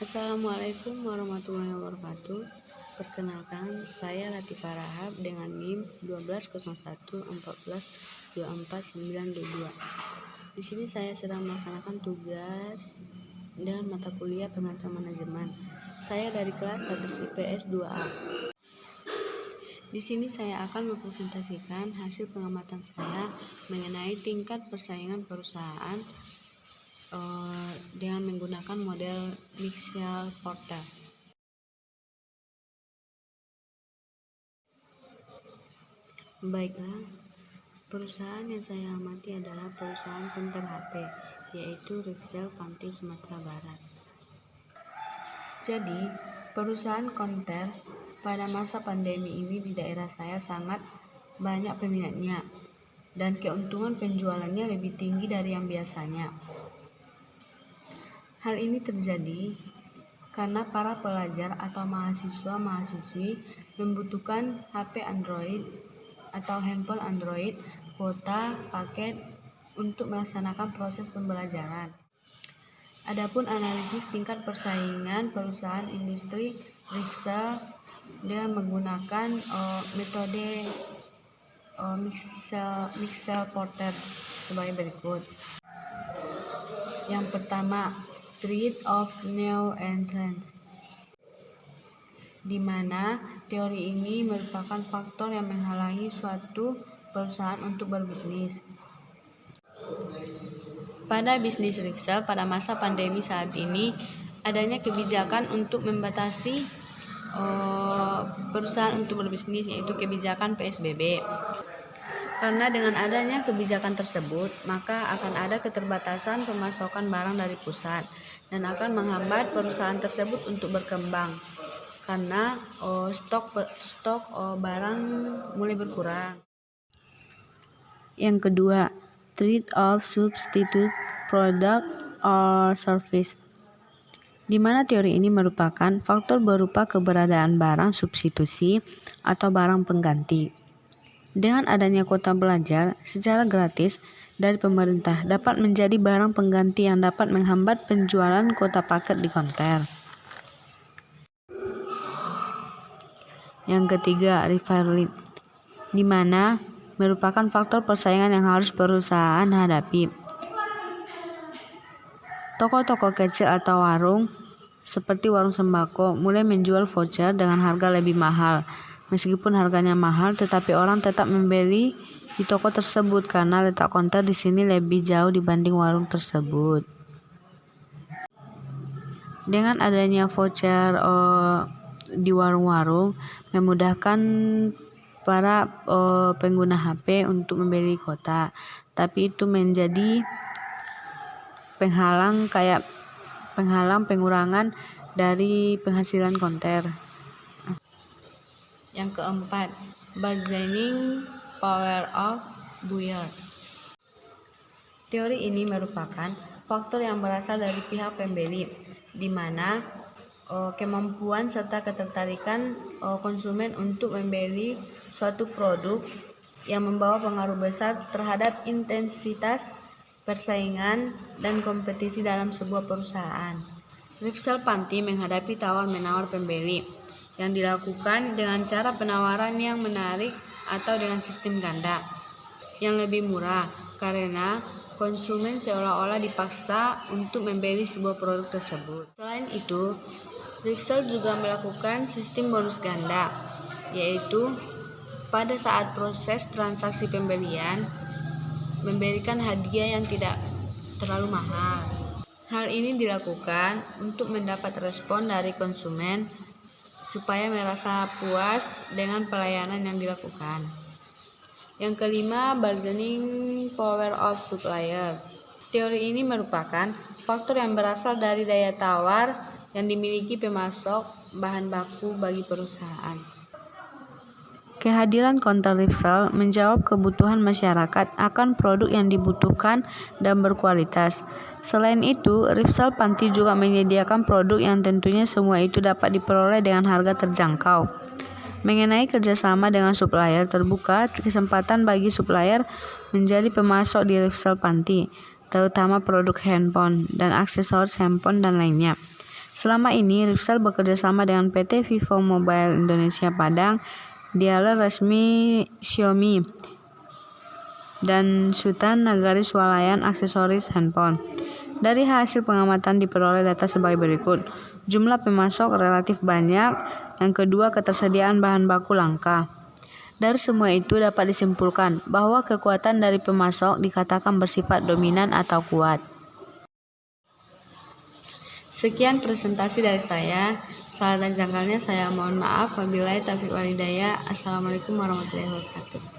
Assalamualaikum warahmatullahi wabarakatuh. Perkenalkan, saya Latifah Rahab dengan NIM 1201142492. Di sini saya sedang melaksanakan tugas dan mata kuliah pengantar manajemen. Saya dari kelas Status IPS 2A. Di sini saya akan mempresentasikan hasil pengamatan saya mengenai tingkat persaingan perusahaan dengan menggunakan model Mitchell Porter. Baiklah, perusahaan yang saya amati adalah perusahaan konter HP, yaitu Rifsel Panti Sumatera Barat. Jadi, perusahaan konter pada masa pandemi ini di daerah saya sangat banyak peminatnya, dan keuntungan penjualannya lebih tinggi dari yang biasanya. Hal ini terjadi karena para pelajar atau mahasiswa-mahasiswi membutuhkan HP Android atau handphone Android, kuota, paket untuk melaksanakan proses pembelajaran. Adapun analisis tingkat persaingan perusahaan industri Rifsel dengan menggunakan metode Mitchell Porter sebagai berikut. Yang pertama, threat of new entrants, di mana teori ini merupakan faktor yang menghalangi suatu perusahaan untuk berbisnis. Pada bisnis Rifsel pada masa pandemi saat ini, adanya kebijakan untuk membatasi perusahaan untuk berbisnis, yaitu kebijakan PSBB. Karena dengan adanya kebijakan tersebut, maka akan ada keterbatasan pemasokan barang dari pusat dan akan menghambat perusahaan tersebut untuk berkembang. Karena stok barang mulai berkurang. Yang kedua, threat of substitute product or service, di mana teori ini merupakan faktor berupa keberadaan barang substitusi atau barang pengganti. Dengan adanya kuota belajar secara gratis dari pemerintah dapat menjadi barang pengganti yang dapat menghambat penjualan kuota paket di konter. Yang ketiga, rivalry, di mana merupakan faktor persaingan yang harus perusahaan hadapi. Toko-toko kecil atau warung seperti warung sembako mulai menjual voucher dengan harga lebih mahal. Meskipun harganya mahal, tetapi orang tetap membeli di toko tersebut karena letak konter di sini lebih jauh dibanding warung tersebut. Dengan adanya voucher di warung-warung memudahkan para pengguna HP untuk membeli kuota, tapi itu menjadi penghalang pengurangan dari penghasilan konter. Yang keempat, bargaining power of buyer. Teori ini merupakan faktor yang berasal dari pihak pembeli, di mana kemampuan serta ketertarikan konsumen untuk membeli suatu produk yang membawa pengaruh besar terhadap intensitas persaingan dan kompetisi dalam sebuah perusahaan. Rifsel Panti menghadapi tawar-menawar pembeli yang dilakukan dengan cara penawaran yang menarik atau dengan sistem ganda yang lebih murah, karena konsumen seolah-olah dipaksa untuk membeli sebuah produk tersebut. Selain itu, Rifsel juga melakukan sistem bonus ganda, yaitu pada saat proses transaksi pembelian memberikan hadiah yang tidak terlalu mahal. Hal ini dilakukan untuk mendapat respon dari konsumen supaya merasa puas dengan pelayanan yang dilakukan. Yang kelima, bargaining power of supplier. Teori ini merupakan faktor yang berasal dari daya tawar yang dimiliki pemasok bahan baku bagi perusahaan. Kehadiran konter Rifsel menjawab kebutuhan masyarakat akan produk yang dibutuhkan dan berkualitas. Selain itu, Rifsel Panti juga menyediakan produk yang tentunya semua itu dapat diperoleh dengan harga terjangkau. Mengenai kerjasama dengan supplier, terbuka kesempatan bagi supplier menjadi pemasok di Rifsel Panti, terutama produk handphone dan aksesoris handphone dan lainnya. Selama ini, Rifsal bekerja sama dengan PT Vivo Mobile Indonesia Padang, dealer resmi Xiaomi, dan Sultan Nagari Swalayan aksesoris handphone. Dari hasil pengamatan diperoleh data sebagai berikut. Jumlah pemasok relatif banyak. Yang kedua, ketersediaan bahan baku langka. Dari semua itu dapat disimpulkan bahwa kekuatan dari pemasok dikatakan bersifat dominan atau kuat. Sekian presentasi dari saya. Salah dan janggalnya saya mohon maaf. Wabillahi taufiq wal hidayah. Assalamualaikum warahmatullahi wabarakatuh.